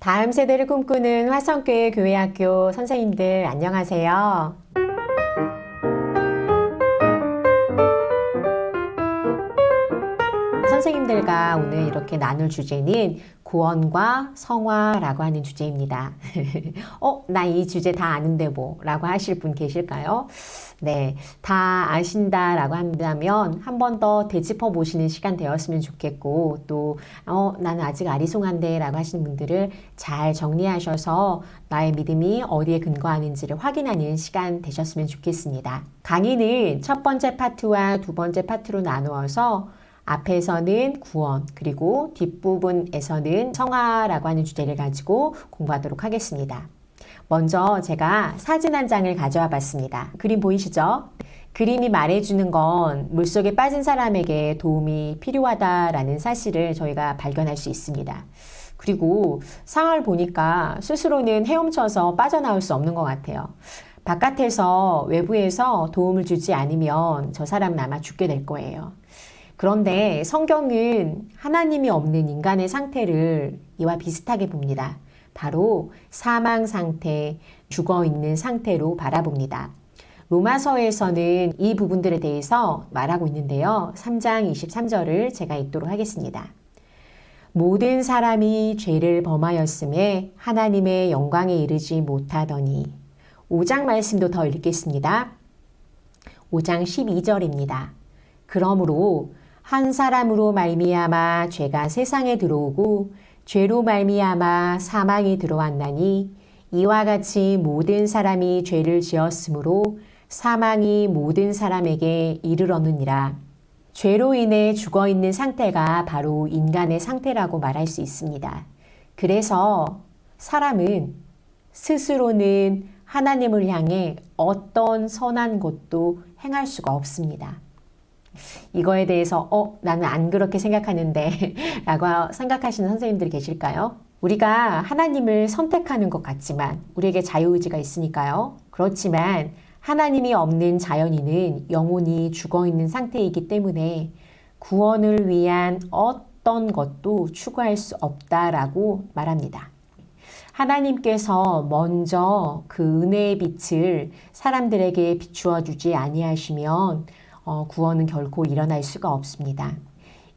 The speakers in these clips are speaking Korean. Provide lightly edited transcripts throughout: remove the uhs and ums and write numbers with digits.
다음 세대를 꿈꾸는 화성교회 교회학교 선생님들 안녕하세요. 선생님들과 오늘 이렇게 나눌 주제는 구원과 성화라고 하는 주제입니다. 나 이 주제 다 아는데 뭐? 라고 하실 분 계실까요? 네, 다 아신다라고 한다면 한 번 더 되짚어 보시는 시간 되었으면 좋겠고, 또 나는 아직 아리송한데 라고 하시는 분들을 잘 정리하셔서 나의 믿음이 어디에 근거하는지를 확인하는 시간 되셨으면 좋겠습니다. 강의는 첫 번째 파트와 두 번째 파트로 나누어서 앞에서는 구원, 그리고 뒷부분에서는 성화라고 하는 주제를 가지고 공부하도록 하겠습니다. 먼저 제가 사진 한 장을 가져와 봤습니다. 그림 보이시죠? 그림이 말해주는 건 물속에 빠진 사람에게 도움이 필요하다라는 사실을 저희가 발견할 수 있습니다. 그리고 상황을 보니까 스스로는 헤엄쳐서 빠져나올 수 없는 것 같아요. 바깥에서, 외부에서 도움을 주지 않으면 저 사람은 아마 죽게 될 거예요. 그런데 성경은 하나님이 없는 인간의 상태를 이와 비슷하게 봅니다. 바로 사망 상태, 죽어 있는 상태로 바라봅니다. 로마서에서는 이 부분들에 대해서 말하고 있는데요. 3장 23절을 제가 읽도록 하겠습니다. 모든 사람이 죄를 범하였음에 하나님의 영광에 이르지 못하더니 5장 말씀도 더 읽겠습니다. 5장 12절입니다. 그러므로 한 사람으로 말미암아 죄가 세상에 들어오고 죄로 말미암아 사망이 들어왔나니 이와 같이 모든 사람이 죄를 지었으므로 사망이 모든 사람에게 이르렀느니라. 죄로 인해 죽어있는 상태가 바로 인간의 상태라고 말할 수 있습니다. 그래서 사람은 스스로는 하나님을 향해 어떤 선한 것도 행할 수가 없습니다. 이거에 대해서 나는 안 그렇게 생각하는데 라고 생각하시는 선생님들이 계실까요? 우리가 하나님을 선택하는 것 같지만 우리에게 자유의지가 있으니까요. 그렇지만 하나님이 없는 자연인은 영혼이 죽어있는 상태이기 때문에 구원을 위한 어떤 것도 추구할 수 없다라고 말합니다. 하나님께서 먼저 그 은혜의 빛을 사람들에게 비추어 주지 아니하시면 구원은 결코 일어날 수가 없습니다.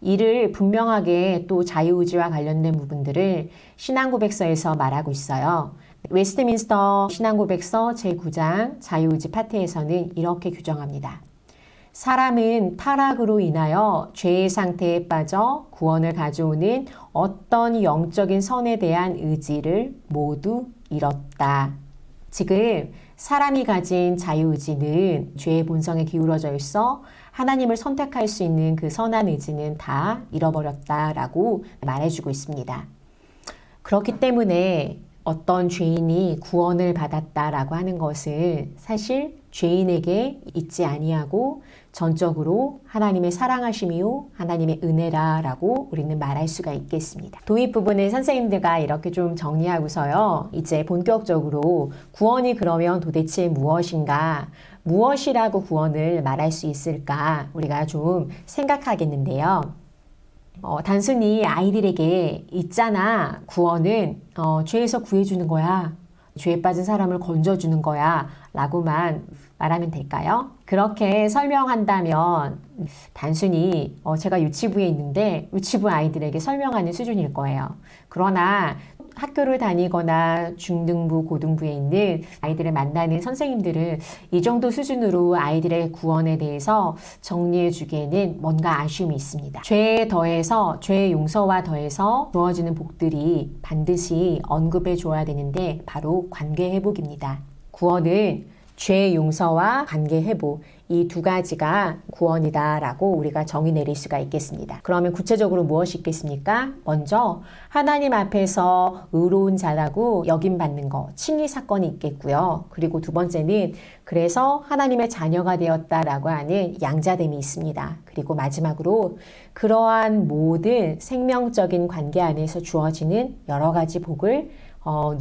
이를 분명하게 또 자유의지와 관련된 부분들을 신앙고백서에서 말하고 있어요. 웨스트민스터 신앙고백서 제9장 자유의지 파트에서는 이렇게 규정합니다. 사람은 타락으로 인하여 죄의 상태에 빠져 구원을 가져오는 어떤 영적인 선에 대한 의지를 모두 잃었다. 지금 사람이 가진 자유의지는 죄의 본성에 기울어져 있어 하나님을 선택할 수 있는 그 선한 의지는 다 잃어버렸다라고 말해주고 있습니다. 그렇기 때문에 어떤 죄인이 구원을 받았다라고 하는 것은 사실 죄인에게 있지 아니하고 전적으로 하나님의 사랑하심이요 하나님의 은혜라라고 우리는 말할 수가 있겠습니다. 도입 부분을 선생님들과 이렇게 좀 정리하고서요. 이제 본격적으로 구원이 그러면 도대체 무엇인가? 무엇이라고 구원을 말할 수 있을까? 우리가 좀 생각하겠는데요. 단순히 아이들에게 있잖아. 구원은 죄에서 구해주는 거야. 죄에 빠진 사람을 건져주는 거야. 라고만 말하면 될까요? 그렇게 설명한다면 단순히 제가 유치부에 있는데 유치부 아이들에게 설명하는 수준일 거예요. 그러나 학교를 다니거나 중등부, 고등부에 있는 아이들을 만나는 선생님들은 이 정도 수준으로 아이들의 구원에 대해서 정리해 주기에는 뭔가 아쉬움이 있습니다. 죄에 더해서, 죄의 용서와 더해서 주어지는 복들이 반드시 언급해 줘야 되는데 바로 관계 회복입니다. 구원은 죄 용서와 관계 회복, 이 두 가지가 구원이다라고 우리가 정의 내릴 수가 있겠습니다. 그러면 구체적으로 무엇이 있겠습니까? 먼저 하나님 앞에서 의로운 자라고 여김받는 것, 칭의 사건이 있겠고요. 그리고 두 번째는 그래서 하나님의 자녀가 되었다라고 하는 양자됨이 있습니다. 그리고 마지막으로 그러한 모든 생명적인 관계 안에서 주어지는 여러 가지 복을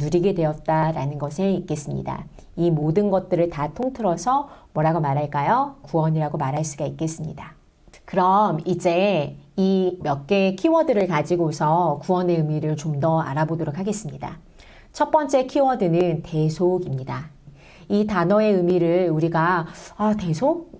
누리게 되었다라는 것에 있겠습니다. 이 모든 것들을 다 통틀어서 뭐라고 말할까요? 구원이라고 말할 수가 있겠습니다. 그럼 이제 이 몇 개의 키워드를 가지고서 구원의 의미를 좀 더 알아보도록 하겠습니다. 첫 번째 키워드는 대속입니다. 이 단어의 의미를 우리가 대속?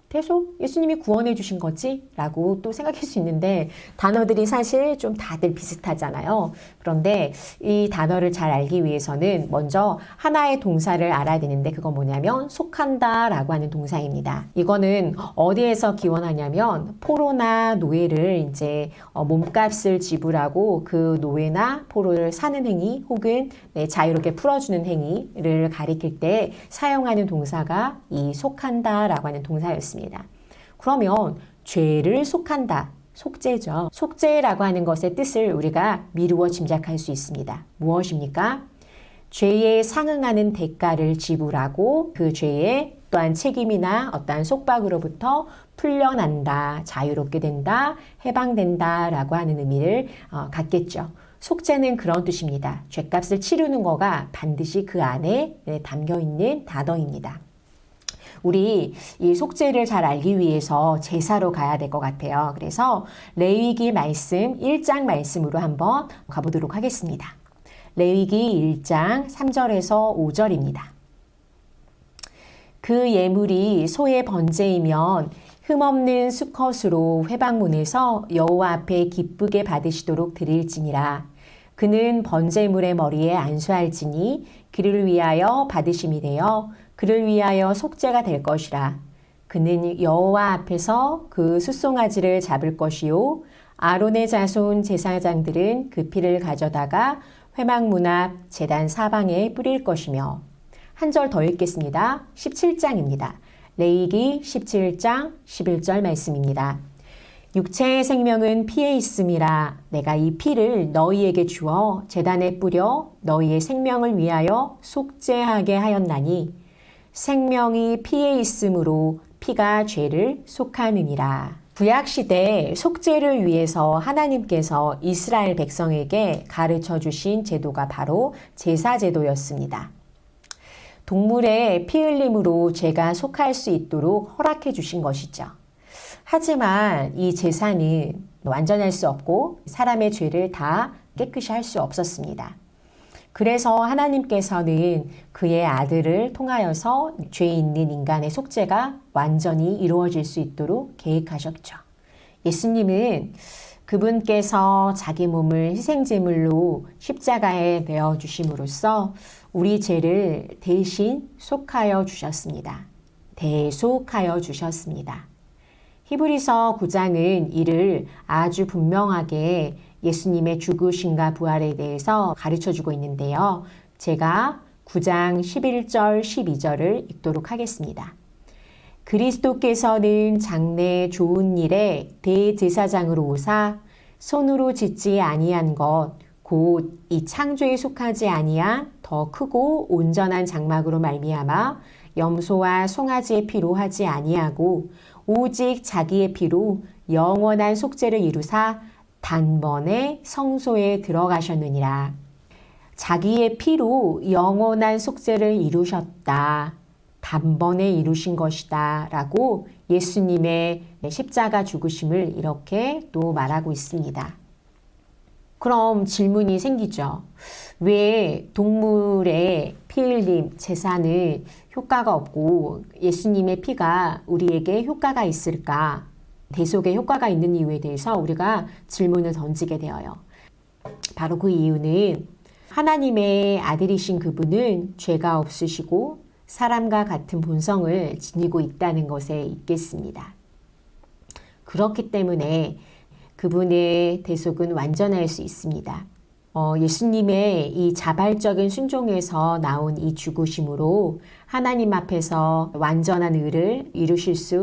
대속? 예수님이 구원해 주신 거지? 라고 또 생각할 수 있는데 단어들이 사실 좀 다들 비슷하잖아요. 그런데 이 단어를 잘 알기 위해서는 먼저 하나의 동사를 알아야 되는데 그건 뭐냐면 속한다 라고 하는 동사입니다. 이거는 어디에서 기원하냐면 포로나 노예를 이제 몸값을 지불하고 그 노예나 포로를 사는 행위 혹은 자유롭게 풀어주는 행위를 가리킬 때 사용하는 동사가 이 속한다 라고 하는 동사였습니다. 그러면 죄를 속한다. 속죄죠. 속죄라고 하는 것의 뜻을 우리가 미루어 짐작할 수 있습니다. 무엇입니까? 죄에 상응하는 대가를 지불하고 그 죄에 또한 책임이나 어떠한 속박으로부터 풀려난다, 자유롭게 된다, 해방된다 라고 하는 의미를 갖겠죠. 속죄는 그런 뜻입니다. 죄값을 치르는 거가 반드시 그 안에 담겨 있는 단어입니다. 우리 이 속죄를 잘 알기 위해서 제사로 가야 될 것 같아요. 그래서 레위기 말씀 1장 말씀으로 한번 가보도록 하겠습니다. 레위기 1장 3절에서 5절입니다. 그 예물이 소의 번제이면 흠없는 수컷으로 회방문에서 여호와 앞에 기쁘게 받으시도록 드릴지니라. 그는 번제물의 머리에 안수할지니 그를 위하여 받으심이 되어 그를 위하여 속죄가 될 것이라. 그는 여호와 앞에서 그 숫송아지를 잡을 것이요 아론의 자손 제사장들은 그 피를 가져다가 회막문 앞 제단 사방에 뿌릴 것이며. 한 절 더 읽겠습니다. 17장입니다. 레위기 17장 11절 말씀입니다. 육체의 생명은 피에 있음이라. 내가 이 피를 너희에게 주어 제단에 뿌려 너희의 생명을 위하여 속죄하게 하였나니 생명이 피에 있으므로 피가 죄를 속하느니라. 구약시대 속죄를 위해서 하나님께서 이스라엘 백성에게 가르쳐 주신 제도가 바로 제사제도였습니다. 동물의 피 흘림으로 죄가 속할 수 있도록 허락해 주신 것이죠. 하지만 이 제사는 완전할 수 없고 사람의 죄를 다 깨끗이 할 수 없었습니다. 그래서 하나님께서는 그의 아들을 통하여서 죄 있는 인간의 속죄가 완전히 이루어질 수 있도록 계획하셨죠. 예수님은 그분께서 자기 몸을 희생제물로 십자가에 내어 주심으로써 우리 죄를 대신 속하여 주셨습니다. 대속하여 주셨습니다. 히브리서 9장은 이를 아주 분명하게 예수님의 죽으심과 부활에 대해서 가르쳐주고 있는데요. 제가 9장 11절 12절을 읽도록 하겠습니다. 그리스도께서는 장래 좋은 일에 대제사장으로 오사 손으로 짓지 아니한 것 곧 이 창조에 속하지 아니한 더 크고 온전한 장막으로 말미암아 염소와 송아지의 피로 하지 아니하고 오직 자기의 피로 영원한 속죄를 이루사 단번에 성소에 들어가셨느니라. 자기의 피로 영원한 속죄를 이루셨다. 단번에 이루신 것이다. 라고 예수님의 십자가 죽으심을 이렇게 또 말하고 있습니다. 그럼 질문이 생기죠. 왜 동물의 피 흘림 제사는 효과가 없고 예수님의 피가 우리에게 효과가 있을까? 대속에 효과가 있는 이유에 대해서 우리가 질문을 던지게 되어요. 바로 그 이유는 하나님의 아들이신 그분은 죄가 없으시고 사람과 같은 본성을 지니고 있다는 것에 있겠습니다. 그렇기 때문에 그분의 대속은 완전할 수 있습니다. 예수님의 이 자발적인 순종에서 나온 이 죽으심으로 하나님 앞에서 완전한 의를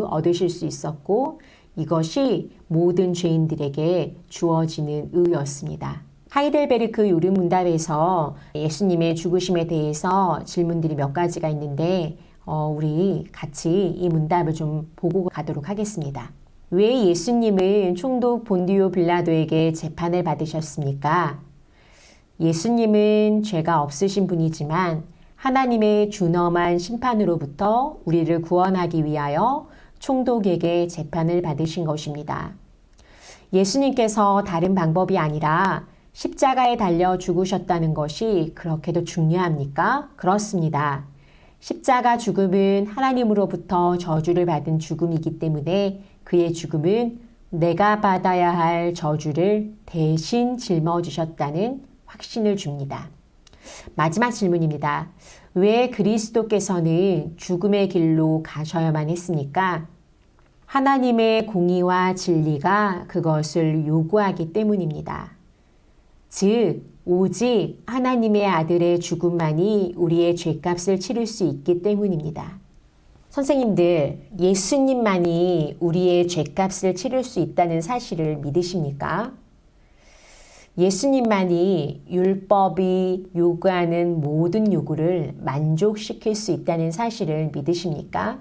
얻으실 수 있었고 이것이 모든 죄인들에게 주어지는 의였습니다. 하이델베르크 요르문답에서 예수님의 죽으심에 대해서 질문들이 몇 가지가 있는데 우리 같이 이 문답을 좀 보고 가도록 하겠습니다. 왜 예수님은 총독 본디오 빌라도에게 재판을 받으셨습니까? 예수님은 죄가 없으신 분이지만 하나님의 준엄한 심판으로부터 우리를 구원하기 위하여 총독에게 재판을 받으신 것입니다. 예수님께서 다른 방법이 아니라 십자가에 달려 죽으셨다는 것이 그렇게도 중요합니까? 그렇습니다. 십자가 죽음은 하나님으로부터 저주를 받은 죽음이기 때문에 그의 죽음은 내가 받아야 할 저주를 대신 짊어지셨다는 확신을 줍니다. 마지막 질문입니다. 왜 그리스도께서는 죽음의 길로 가셔야만 했습니까? 하나님의 공의와 진리가 그것을 요구하기 때문입니다. 즉, 오직 하나님의 아들의 죽음만이 우리의 죄값을 치를 수 있기 때문입니다. 선생님들, 예수님만이 우리의 죄값을 치를 수 있다는 사실을 믿으십니까? 예수님만이 율법이 요구하는 모든 요구를 만족시킬 수 있다는 사실을 믿으십니까?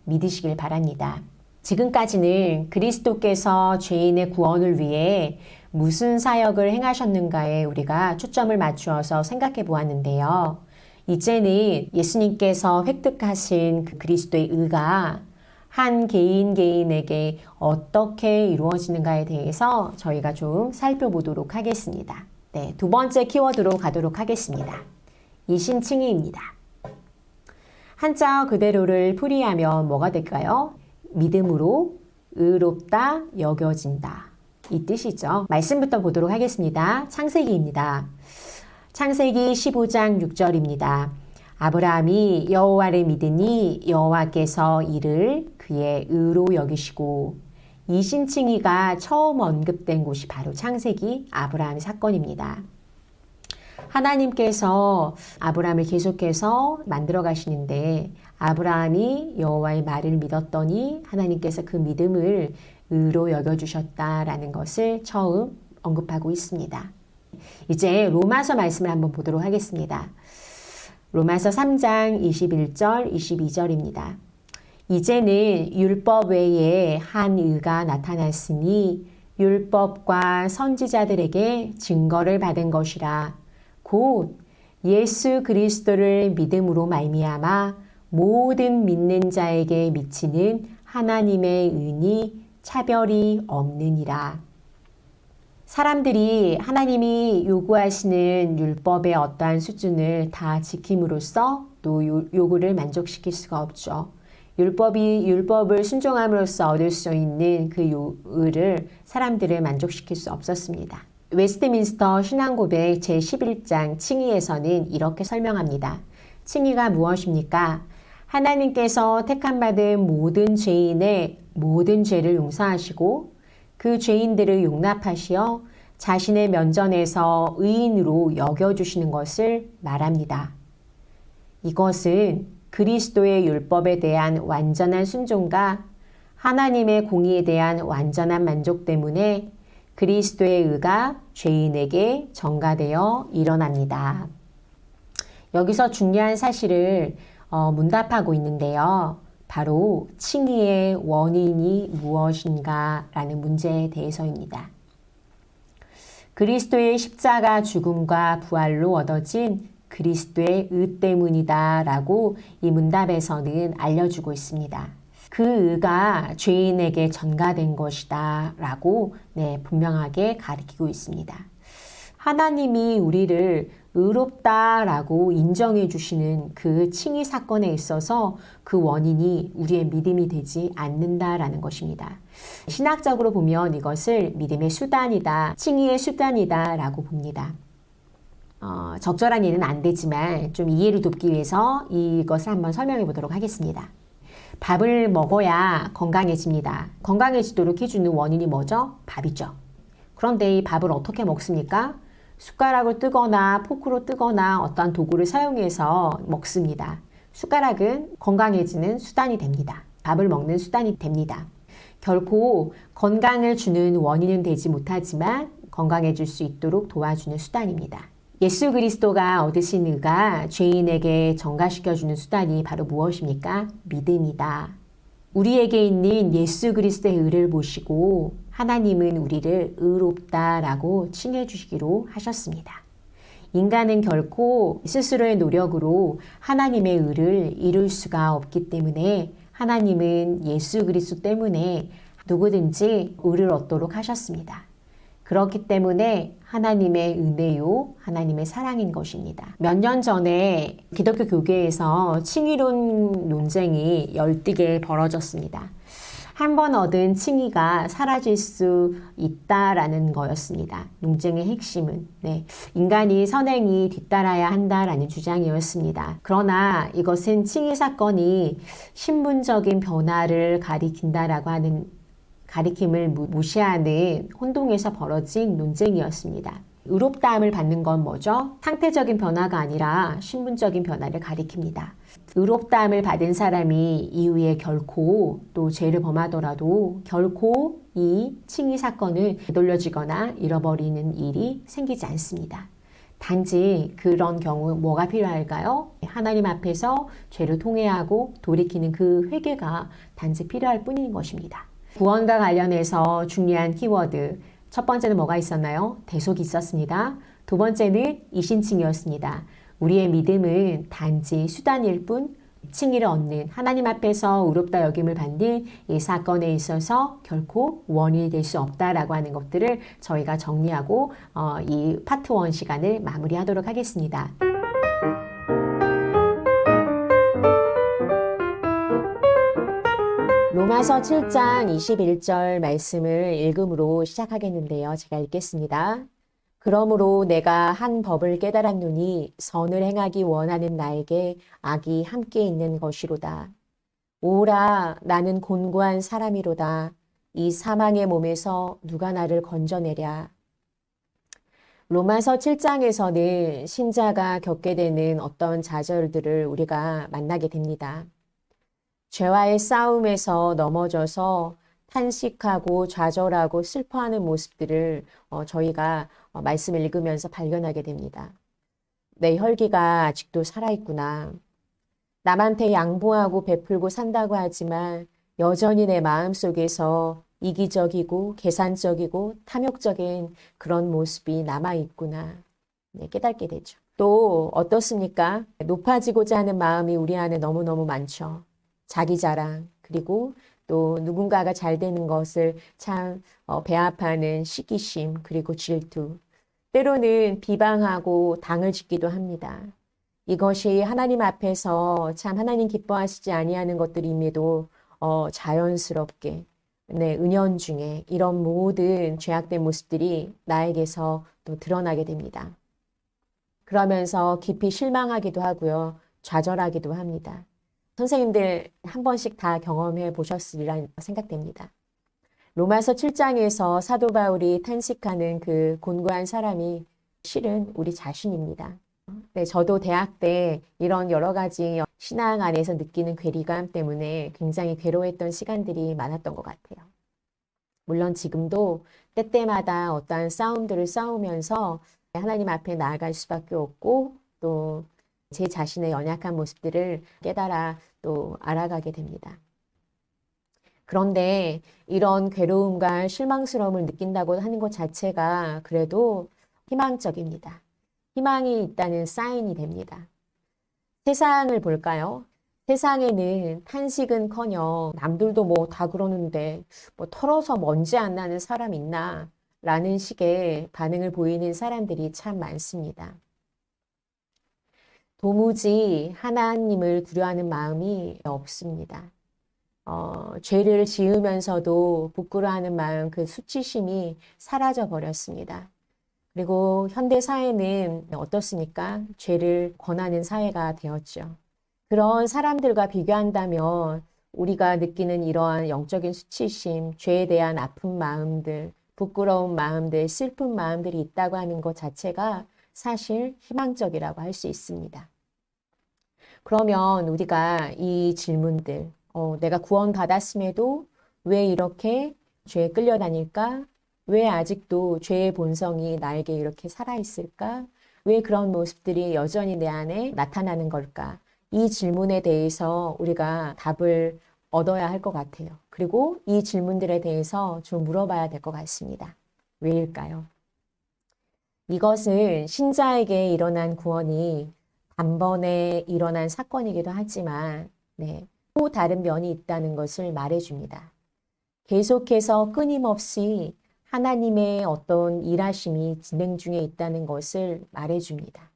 믿으시길 바랍니다. 지금까지는 그리스도께서 죄인의 구원을 위해 무슨 사역을 행하셨는가에 우리가 초점을 맞추어서 생각해 보았는데요. 이제는 예수님께서 획득하신 그 그리스도의 의가 한 개인에게 어떻게 이루어지는가에 대해서 저희가 좀 살펴보도록 하겠습니다. 네, 두 번째 키워드로 가도록 하겠습니다. 이신칭의입니다. 한자 그대로를 풀이하면 뭐가 될까요? 믿음으로 의롭다 여겨진다. 이 뜻이죠. 말씀부터 보도록 하겠습니다. 창세기입니다. 창세기 15장 6절입니다. 아브라함이 여호와를 믿으니 여호와께서 이를 그의 의로 여기시고, 이 신칭의가 처음 언급된 곳이 바로 창세기 아브라함 사건입니다. 하나님께서 아브라함을 계속해서 만들어 가시는데 아브라함이 여호와의 말을 믿었더니 하나님께서 그 믿음을 의로 여겨주셨다라는 것을 처음 언급하고 있습니다. 이제 로마서 말씀을 한번 보도록 하겠습니다. 로마서 3장 21절, 22절입니다. 이제는 율법 외에 한 의가 나타났으니 율법과 선지자들에게 증거를 받은 것이라. 곧 예수 그리스도를 믿음으로 말미암아 모든 믿는 자에게 미치는 하나님의 은이 차별이 없느니라. 사람들이 하나님이 요구하시는 율법의 어떠한 수준을 다 지킴으로써 또 요구를 만족시킬 수가 없죠. 율법을 순종함으로써 얻을 수 있는 그 의를 사람들을 만족시킬 수 없었습니다. 웨스트민스터 신앙고백 제11장 칭의에서는 이렇게 설명합니다. 칭의가 무엇입니까? 하나님께서 택함받은 모든 죄인의 모든 죄를 용서하시고 그 죄인들을 용납하시어 자신의 면전에서 의인으로 여겨주시는 것을 말합니다. 이것은 그리스도의 율법에 대한 완전한 순종과 하나님의 공의에 대한 완전한 만족 때문에 그리스도의 의가 죄인에게 전가되어 일어납니다. 여기서 중요한 사실을 문답하고 있는데요. 바로 칭의의 원인이 무엇인가 라는 문제에 대해서입니다. 그리스도의 십자가 죽음과 부활로 얻어진 그리스도의 의 때문이다 라고 이 문답에서는 알려주고 있습니다. 그 의가 죄인에게 전가된 것이다 라고 분명하게 가리키고 있습니다. 하나님이 우리를 의롭다라고 인정해 주시는 그 칭의 사건에 있어서 그 원인이 우리의 믿음이 되지 않는다라는 것입니다. 신학적으로 보면 이것을 믿음의 수단이다, 칭의의 수단이다 라고 봅니다. 적절한 이해는 안 되지만 좀 이해를 돕기 위해서 이것을 한번 설명해 보도록 하겠습니다. 밥을 먹어야 건강해집니다. 건강해지도록 해주는 원인이 뭐죠? 밥이죠. 그런데 이 밥을 어떻게 먹습니까? 숟가락을 뜨거나 포크로 뜨거나 어떠한 도구를 사용해서 먹습니다. 숟가락은 건강해지는 수단이 됩니다. 밥을 먹는 수단이 됩니다. 결코 건강을 주는 원인은 되지 못하지만 건강해질 수 있도록 도와주는 수단입니다. 예수 그리스도가 얻으신 의가 죄인에게 전가시켜주는 수단이 바로 무엇입니까? 믿음이다. 우리에게 있는 예수 그리스도의 의를 보시고 하나님은 우리를 의롭다라고 칭해 주시기로 하셨습니다. 인간은 결코 스스로의 노력으로 하나님의 의를 이룰 수가 없기 때문에 하나님은 예수 그리스도 때문에 누구든지 의를 얻도록 하셨습니다. 그렇기 때문에 하나님의 은혜요, 하나님의 사랑인 것입니다. 몇 년 전에 기독교 교계에서 칭의론 논쟁이 열띠게 벌어졌습니다. 한 번 얻은 칭의가 사라질 수 있다라는 거였습니다. 논쟁의 핵심은 인간이 선행이 뒤따라야 한다라는 주장이었습니다. 그러나 이것은 칭의 사건이 신분적인 변화를 가리킨다라고 하는 가리킴을 무시하는 혼동에서 벌어진 논쟁이었습니다. 의롭다함을 받는 건 뭐죠? 상태적인 변화가 아니라 신분적인 변화를 가리킵니다. 의롭다함을 받은 사람이 이후에 결코 또 죄를 범하더라도 결코 이 칭의 사건을 되돌려지거나 잃어버리는 일이 생기지 않습니다. 단지 그런 경우 뭐가 필요할까요? 하나님 앞에서 죄를 통회하고 돌이키는 그 회개가 단지 필요할 뿐인 것입니다. 구원과 관련해서 중요한 키워드, 첫 번째는 뭐가 있었나요? 대속이 있었습니다. 두 번째는 이신칭이었습니다. 우리의 믿음은 단지 수단일 뿐 칭의를 얻는 하나님 앞에서 의롭다 여김을 받는 이 사건에 있어서 결코 원인이 될 수 없다라고 하는 것들을 저희가 정리하고 이 파트 1 시간을 마무리하도록 하겠습니다. 로마서 7장 21절 말씀을 읽음으로 시작하겠는데요. 제가 읽겠습니다. 그러므로 내가 한 법을 깨달았노니 선을 행하기 원하는 나에게 악이 함께 있는 것이로다. 오라 나는 곤고한 사람이로다. 이 사망의 몸에서 누가 나를 건져내랴. 로마서 7장에서는 신자가 겪게 되는 어떤 좌절들을 우리가 만나게 됩니다. 죄와의 싸움에서 넘어져서 탄식하고 좌절하고 슬퍼하는 모습들을 저희가 말씀을 읽으면서 발견하게 됩니다. 내 혈기가 아직도 살아있구나. 남한테 양보하고 베풀고 산다고 하지만 여전히 내 마음속에서 이기적이고 계산적이고 탐욕적인 그런 모습이 남아있구나. 깨닫게 되죠. 또 어떻습니까? 높아지고자 하는 마음이 우리 안에 너무너무 많죠. 자기 자랑, 그리고 또 누군가가 잘 되는 것을 참 배합하는 시기심, 그리고 질투. 때로는 비방하고 당을 짓기도 합니다. 이것이 하나님 앞에서 참 하나님 기뻐하시지 아니하는 것들임에도 자연스럽게 은연중에 이런 모든 죄악된 모습들이 나에게서 또 드러나게 됩니다. 그러면서 깊이 실망하기도 하고요. 좌절하기도 합니다. 선생님들 한 번씩 다 경험해 보셨으리라 생각됩니다. 로마서 7장에서 사도 바울이 탄식하는 그 곤고한 사람이 실은 우리 자신입니다. 저도 대학 때 이런 여러 가지 신앙 안에서 느끼는 괴리감 때문에 굉장히 괴로웠던 시간들이 많았던 것 같아요. 물론 지금도 때때마다 어떠한 싸움들을 싸우면서 하나님 앞에 나아갈 수밖에 없고 또 제 자신의 연약한 모습들을 깨달아 또 알아가게 됩니다. 그런데 이런 괴로움과 실망스러움을 느낀다고 하는 것 자체가 그래도 희망적입니다. 희망이 있다는 사인이 됩니다. 세상을 볼까요? 세상에는 탄식은커녕 남들도 뭐 다 그러는데 뭐 털어서 먼지 안 나는 사람 있나? 라는 식의 반응을 보이는 사람들이 참 많습니다. 도무지 하나님을 두려워하는 마음이 없습니다. 죄를 지으면서도 부끄러워하는 마음, 그 수치심이 사라져 버렸습니다. 그리고 현대 사회는 어떻습니까? 죄를 권하는 사회가 되었죠. 그런 사람들과 비교한다면 우리가 느끼는 이러한 영적인 수치심, 죄에 대한 아픈 마음들, 부끄러운 마음들, 슬픈 마음들이 있다고 하는 것 자체가 사실 희망적이라고 할 수 있습니다. 그러면 우리가 이 질문들, 내가 구원받았음에도 왜 이렇게 죄에 끌려다닐까? 왜 아직도 죄의 본성이 나에게 이렇게 살아있을까? 왜 그런 모습들이 여전히 내 안에 나타나는 걸까? 이 질문에 대해서 우리가 답을 얻어야 할 것 같아요. 그리고 이 질문들에 대해서 좀 물어봐야 될 것 같습니다. 왜일까요? 이것은 신자에게 일어난 구원이 단번에 일어난 사건이기도 하지만 또 다른 면이 있다는 것을 말해줍니다. 계속해서 끊임없이 하나님의 어떤 일하심이 진행 중에 있다는 것을 말해줍니다.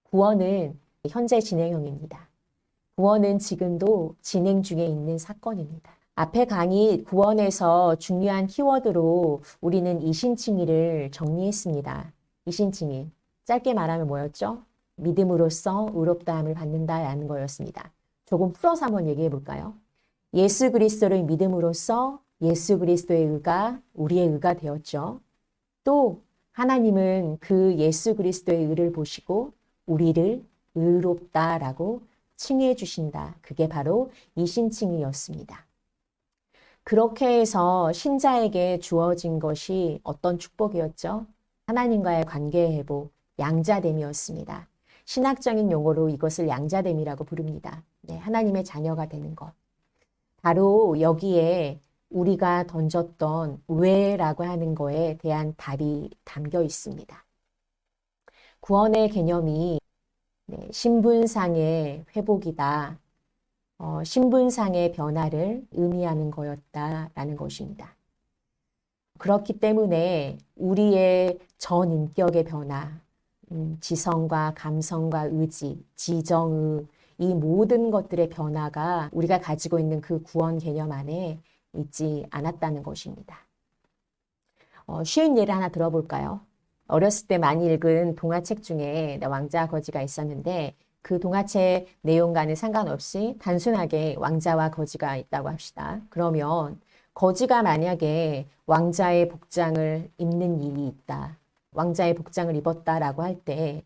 구원은 현재 진행형입니다. 구원은 지금도 진행 중에 있는 사건입니다. 앞에 강의 구원에서 중요한 키워드로 우리는 이신칭의를 정리했습니다. 이신칭의. 짧게 말하면 뭐였죠? 믿음으로써 의롭다함을 받는다라는 거였습니다. 조금 풀어서 한번 얘기해 볼까요? 예수 그리스도를 믿음으로써 예수 그리스도의 의가 우리의 의가 되었죠. 또 하나님은 그 예수 그리스도의 의를 보시고 우리를 의롭다라고 칭해 주신다. 그게 바로 이신칭의였습니다. 그렇게 해서 신자에게 주어진 것이 어떤 축복이었죠? 하나님과의 관계 회복, 양자됨이었습니다. 신학적인 용어로 이것을 양자됨이라고 부릅니다. 네, 하나님의 자녀가 되는 것. 바로 여기에 우리가 던졌던 왜라고 하는 거에 대한 답이 담겨 있습니다. 구원의 개념이 신분상의 회복이다. 신분상의 변화를 의미하는 거였다라는 것입니다. 그렇기 때문에 우리의 전 인격의 변화, 지성과 감성과 의지, 지정의 이 모든 것들의 변화가 우리가 가지고 있는 그 구원 개념 안에 있지 않았다는 것입니다. 쉬운 예를 하나 들어볼까요? 어렸을 때 많이 읽은 동화책 중에 왕자와 거지가 있었는데 그 동화책 내용과는 상관없이 단순하게 왕자와 거지가 있다고 합시다. 그러면 거지가 만약에 왕자의 복장을 입는 일이 있다. 왕자의 복장을 입었다라고 할 때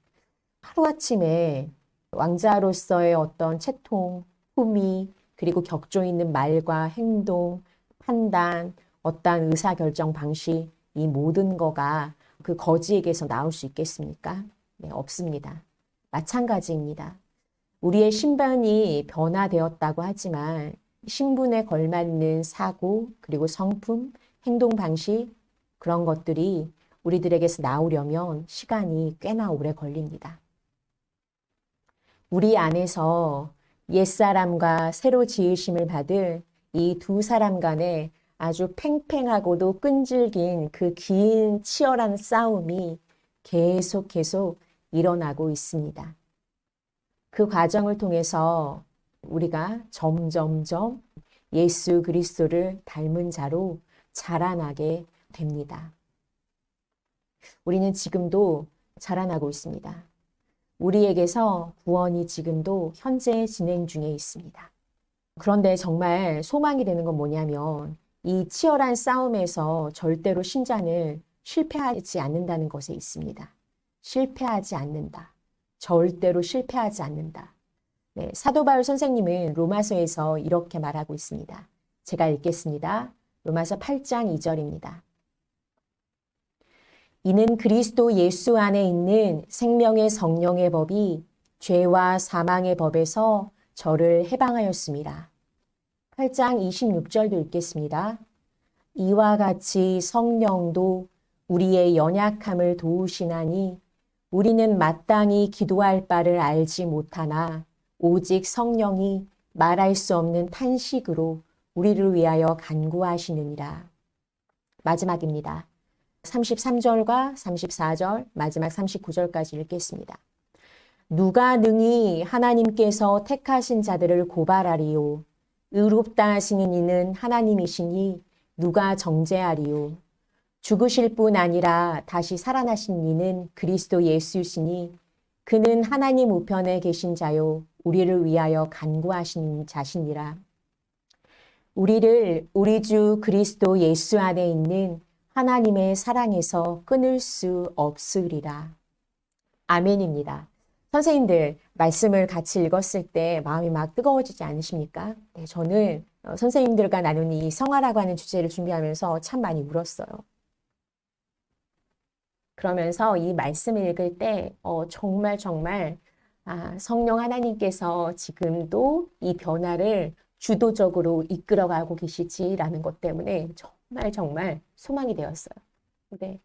하루아침에 왕자로서의 어떤 채통, 품위, 그리고 격조 있는 말과 행동, 판단, 어떠한 의사결정 방식, 이 모든 거가 그 거지에게서 나올 수 있겠습니까? 네, 없습니다. 마찬가지입니다. 우리의 신분이 변화되었다고 하지만 신분에 걸맞는 사고, 그리고 성품, 행동 방식, 그런 것들이 우리들에게서 나오려면 시간이 꽤나 오래 걸립니다. 우리 안에서 옛사람과 새로 지으심을 받을 이 두 사람 간의 아주 팽팽하고도 끈질긴 그 긴 치열한 싸움이 계속 일어나고 있습니다. 그 과정을 통해서 우리가 점점점 예수 그리스도를 닮은 자로 자라나게 됩니다. 우리는 지금도 자라나고 있습니다. 우리에게서 구원이 지금도 현재 진행 중에 있습니다. 그런데 정말 소망이 되는 건 뭐냐면 이 치열한 싸움에서 절대로 신자는 실패하지 않는다는 것에 있습니다. 실패하지 않는다. 절대로 실패하지 않는다. 네, 사도 바울 선생님은 로마서에서 이렇게 말하고 있습니다. 제가 읽겠습니다. 로마서 8장 2절입니다. 이는 그리스도 예수 안에 있는 생명의 성령의 법이 죄와 사망의 법에서 저를 해방하였습니다. 8장 26절도 읽겠습니다. 이와 같이 성령도 우리의 연약함을 도우시나니 우리는 마땅히 기도할 바를 알지 못하나 오직 성령이 말할 수 없는 탄식으로 우리를 위하여 간구하시느니라. 마지막입니다. 33절과 34절, 마지막 39절까지 읽겠습니다. 누가 능히 하나님께서 택하신 자들을 고발하리요. 의롭다 하시는 이는 하나님이시니 누가 정죄하리요. 죽으실 뿐 아니라 다시 살아나신 이는 그리스도 예수시니 그는 하나님 우편에 계신 자요. 우리를 위하여 간구하신 자시니라. 우리를 우리 주 그리스도 예수 안에 있는 하나님의 사랑에서 끊을 수 없으리라. 아멘입니다. 선생님들 말씀을 같이 읽었을 때 마음이 막 뜨거워지지 않으십니까? 네, 저는 선생님들과 나누는 이 성화라고 하는 주제를 준비하면서 참 많이 울었어요. 그러면서 이 말씀을 읽을 때 정말 성령 하나님께서 지금도 이 변화를 주도적으로 이끌어가고 계시지라는 것 때문에 정말 소망이 되었어요. 네.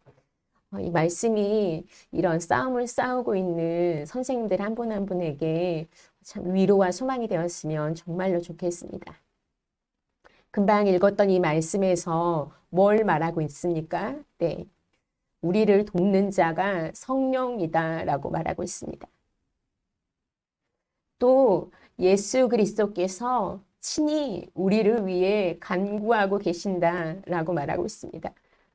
이 말씀이 이런 싸움을 싸우고 있는 선생님들 한 분 한 분에게 참 위로와 소망이 되었으면 정말로 좋겠습니다. 금방 읽었던 이 말씀에서 뭘 말하고 있습니까? 네. 우리를 돕는 자가 성령이다라고 말하고 있습니다. 또 예수 그리스도께서 친히 우리를 위해 간구하고 계신다라고 말하고 있습니다.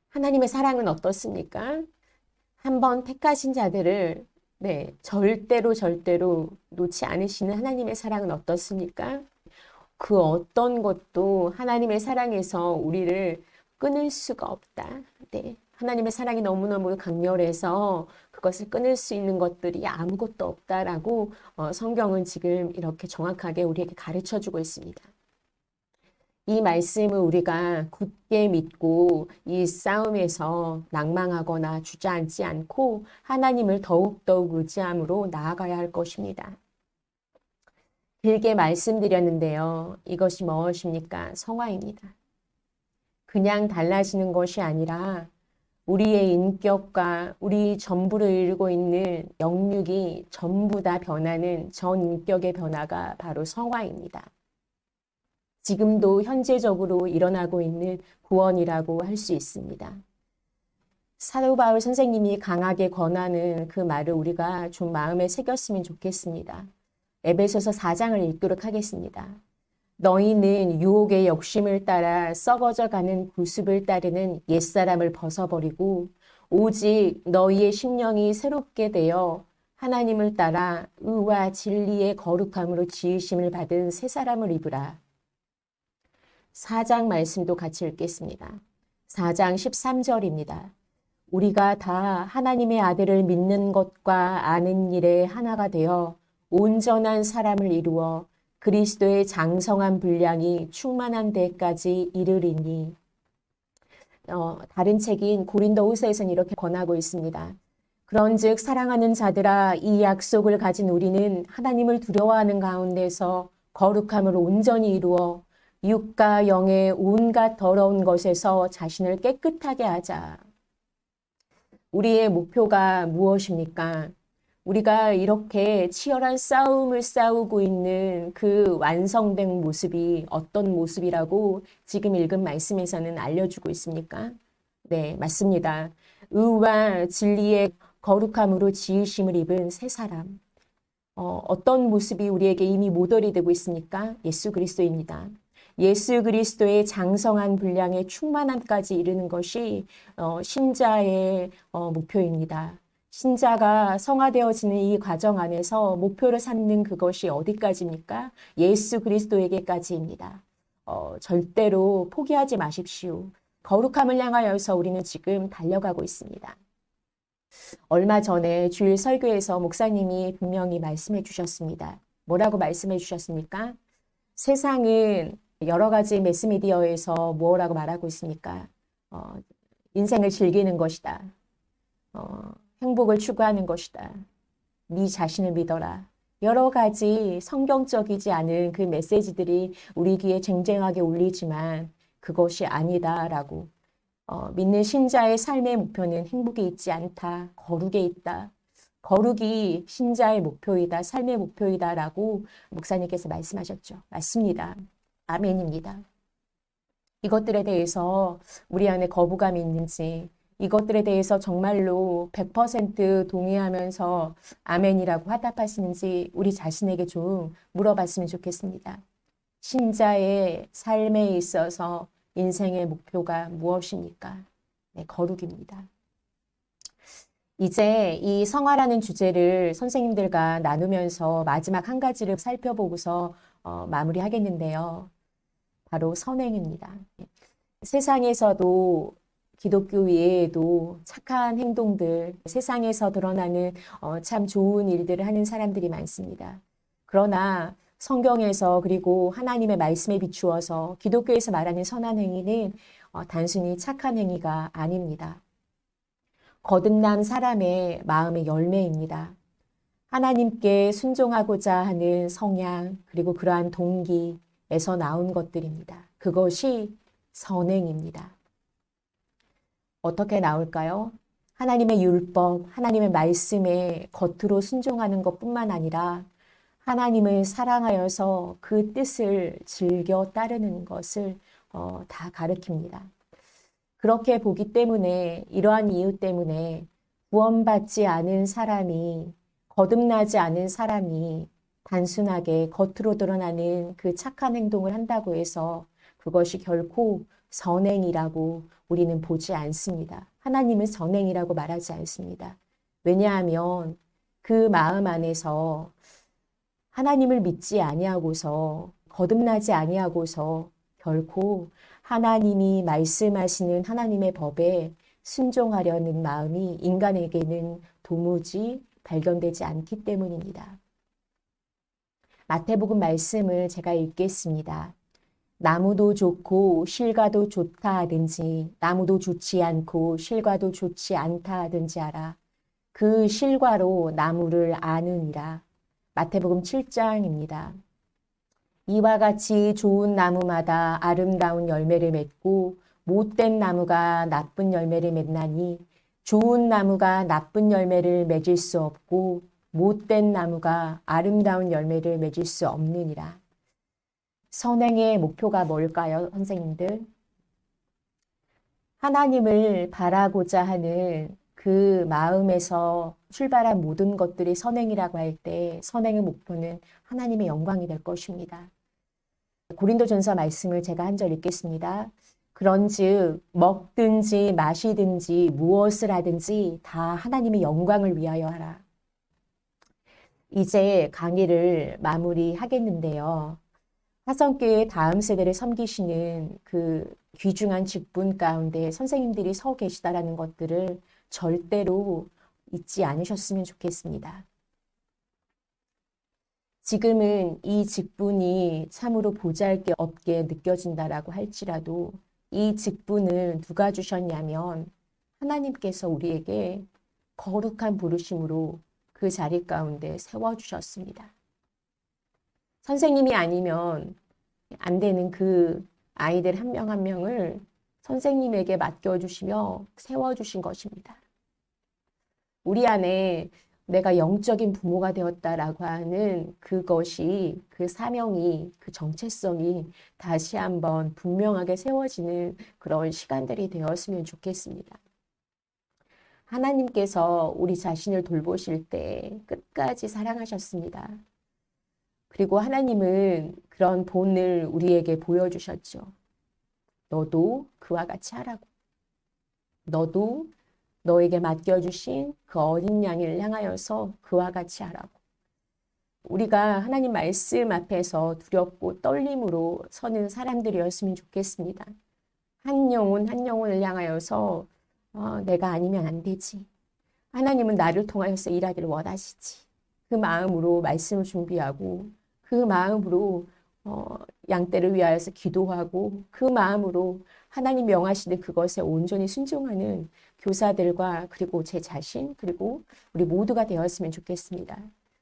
하나님의 사랑은 어떻습니까? 한번 택하신 자들을 절대로 놓지 않으시는 하나님의 사랑은 어떻습니까? 그 어떤 것도 하나님의 사랑에서 우리를 끊을 수가 없다. 네. 하나님의 사랑이 너무너무 강렬해서 그것을 끊을 수 있는 것들이 아무것도 없다라고 성경은 지금 이렇게 정확하게 우리에게 가르쳐 주고 있습니다. 이 말씀을 우리가 굳게 믿고 이 싸움에서 낭망하거나 주저앉지 않고 하나님을 더욱더욱 의지함으로 나아가야 할 것입니다. 길게 말씀드렸는데요. 이것이 무엇입니까? 성화입니다. 그냥 달라지는 것이 아니라 우리의 인격과 우리 전부를 이루고 있는 영육이 전부 다 변하는 전 인격의 변화가 바로 성화입니다. 지금도 현재적으로 일어나고 있는 구원이라고 할 수 있습니다. 사도 바울 선생님이 강하게 권하는 그 말을 우리가 좀 마음에 새겼으면 좋겠습니다. 에베소서 4장을 읽도록 하겠습니다. 너희는 유혹의 욕심을 따라 썩어져가는 구습을 따르는 옛사람을 벗어버리고 오직 너희의 심령이 새롭게 되어 하나님을 따라 의와 진리의 거룩함으로 지으심을 받은 새 사람을 입으라. 4장 말씀도 같이 읽겠습니다. 4장 13절입니다. 우리가 다 하나님의 아들을 믿는 것과 아는 일에 하나가 되어 온전한 사람을 이루어 그리스도의 장성한 분량이 충만한 데까지 이르리니. 다른 책인 고린도후서에서는 이렇게 권하고 있습니다. 그런즉 사랑하는 자들아 이 약속을 가진 우리는 하나님을 두려워하는 가운데서 거룩함을 온전히 이루어 육과 영의 온갖 더러운 것에서 자신을 깨끗하게 하자. 우리의 목표가 무엇입니까? 우리가 이렇게 치열한 싸움을 싸우고 있는 그 완성된 모습이 어떤 모습이라고 지금 읽은 말씀에서는 알려주고 있습니까? 네, 맞습니다. 의와 진리의 거룩함으로 지으심을 입은 새 사람. 어떤 모습이 우리에게 이미 모델이 되고 있습니까? 예수 그리스도입니다. 예수 그리스도의 장성한 분량의 충만함까지 이르는 것이 신자의 목표입니다. 신자가 성화되어지는 이 과정 안에서 목표를 삼는 그것이 어디까지입니까? 예수 그리스도에게까지입니다. 절대로 포기하지 마십시오. 거룩함을 향하여서 우리는 지금 달려가고 있습니다. 얼마 전에 주일 설교에서 목사님이 분명히 말씀해 주셨습니다. 뭐라고 말씀해 주셨습니까? 세상은 여러 가지 매스미디어에서 뭐라고 말하고 있습니까? 인생을 즐기는 것이다. 행복을 추구하는 것이다. 네 자신을 믿어라. 여러 가지 성경적이지 않은 그 메시지들이 우리 귀에 쟁쟁하게 울리지만 그것이 아니다라고. 믿는 신자의 삶의 목표는 행복에 있지 않다. 거룩에 있다. 거룩이 신자의 목표이다. 삶의 목표이다라고 목사님께서 말씀하셨죠. 맞습니다. 아멘입니다. 이것들에 대해서 우리 안에 거부감이 있는지, 이것들에 대해서 정말로 100% 동의하면서 아멘이라고 화답하시는지 우리 자신에게 좀 물어봤으면 좋겠습니다. 신자의 삶에 있어서 인생의 목표가 무엇입니까? 네, 거룩입니다. 이제 이 성화라는 주제를 선생님들과 나누면서 마지막 한 가지를 살펴보고서 마무리하겠는데요. 바로 선행입니다. 세상에서도 기독교 외에도 착한 행동들, 세상에서 드러나는 참 좋은 일들을 하는 사람들이 많습니다. 그러나 성경에서 그리고 하나님의 말씀에 비추어서 기독교에서 말하는 선한 행위는 단순히 착한 행위가 아닙니다. 거듭난 사람의 마음의 열매입니다. 하나님께 순종하고자 하는 성향 그리고 그러한 동기에서 나온 것들입니다. 그것이 선행입니다. 어떻게 나올까요? 하나님의 율법, 하나님의 말씀에 겉으로 순종하는 것뿐만 아니라 하나님을 사랑하여서 그 뜻을 즐겨 따르는 것을 다 가르칩니다. 그렇게 보기 때문에 이러한 이유 때문에 구원받지 않은 사람이 거듭나지 않은 사람이 단순하게 겉으로 드러나는 그 착한 행동을 한다고 해서 그것이 결코 선행이라고 우리는 보지 않습니다. 하나님은 선행이라고 말하지 않습니다. 왜냐하면 그 마음 안에서 하나님을 믿지 아니하고서 거듭나지 아니하고서 결코 하나님이 말씀하시는 하나님의 법에 순종하려는 마음이 인간에게는 도무지 발견되지 않기 때문입니다. 마태복음 말씀을 제가 읽겠습니다. 나무도 좋고 실과도 좋다 하든지 나무도 좋지 않고 실과도 좋지 않다 하든지 알아. 그 실과로 나무를 아느니라. 마태복음 7장입니다. 이와 같이 좋은 나무마다 아름다운 열매를 맺고 못된 나무가 나쁜 열매를 맺나니 좋은 나무가 나쁜 열매를 맺을 수 없고 못된 나무가 아름다운 열매를 맺을 수 없느니라. 선행의 목표가 뭘까요, 선생님들? 하나님을 바라고자 하는 그 마음에서 출발한 모든 것들이 선행이라고 할 때 선행의 목표는 하나님의 영광이 될 것입니다. 고린도전서 말씀을 제가 한 절 읽겠습니다. 그런즉 먹든지 마시든지 무엇을 하든지 다 하나님의 영광을 위하여 하라. 이제 강의를 마무리하겠는데요. 화성교회 다음 세대를 섬기시는 그 귀중한 직분 가운데 선생님들이 서 계시다라는 것들을 절대로 잊지 않으셨으면 좋겠습니다. 지금은 이 직분이 참으로 보잘것없게 느껴진다라고 할지라도 이 직분을 누가 주셨냐면 하나님께서 우리에게 거룩한 부르심으로 그 자리 가운데 세워주셨습니다. 선생님이 아니면 안 되는 그 아이들 한 명 한 명을 선생님에게 맡겨주시며 세워주신 것입니다. 우리 안에 내가 영적인 부모가 되었다라고 하는 그것이, 그 사명이, 그 정체성이 다시 한번 분명하게 세워지는 그런 시간들이 되었으면 좋겠습니다. 하나님께서 우리 자신을 돌보실 때 끝까지 사랑하셨습니다. 그리고 하나님은 그런 본을 우리에게 보여주셨죠. 너도 그와 같이 하라고. 너도 너에게 맡겨주신 그 어린 양을 향하여서 그와 같이 하라고. 우리가 하나님 말씀 앞에서 두렵고 떨림으로 서는 사람들이었으면 좋겠습니다. 한 영혼 한 영혼을 향하여서 내가 아니면 안 되지. 하나님은 나를 통하여서 일하기를 원하시지. 그 마음으로 말씀을 준비하고 그 마음으로 양떼를 위하여서 기도하고 그 마음으로 하나님 명하시는 그것에 온전히 순종하는 교사들과 그리고 제 자신 그리고 우리 모두가 되었으면 좋겠습니다.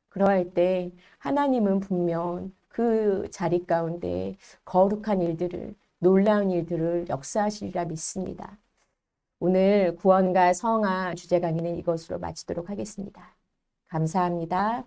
그러할 때 하나님은 분명 그 자리 가운데 거룩한 일들을 놀라운 일들을 역사하시리라 믿습니다. 오늘 구원과 성화 주제 강의는 이것으로 마치도록 하겠습니다. 감사합니다.